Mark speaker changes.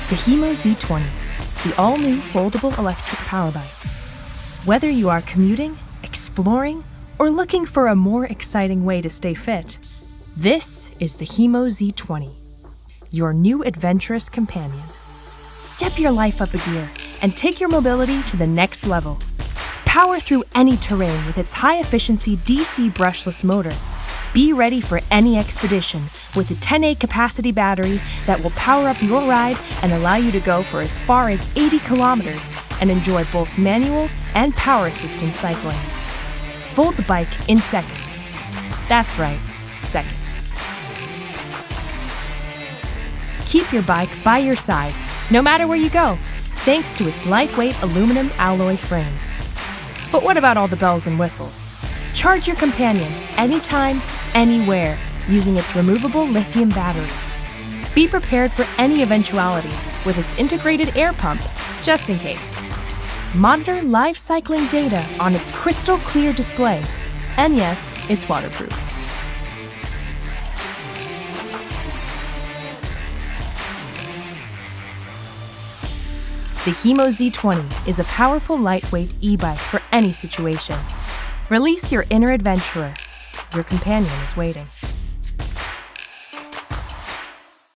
Speaker 1: The HIMO Z20, the all-new foldable electric power bike. Whether you are commuting, exploring, or looking for a more exciting way to stay fit, this is the HIMO Z20, your new adventurous companion. Step your life up a gear and take your mobility to the next level. Power through any terrain with its high-efficiency DC brushless motor. Be ready for any expedition with a 10A capacity battery that will power up your ride and allow you to go for as far as 80 kilometers and enjoy both manual and power assistance cycling. Fold the bike in seconds. That's right, seconds. Keep your bike by your side, no matter where you go, thanks to its lightweight aluminum alloy frame. But what about all the bells and whistles? Charge your companion anytime, anywhere, using its removable lithium battery. Be prepared for any eventuality with its integrated air pump, just in case. Monitor live cycling data on its crystal clear display. And yes, it's waterproof. The HIMO Z20 is a powerful lightweight e-bike for any situation. Release your inner adventurer. Your companion is waiting.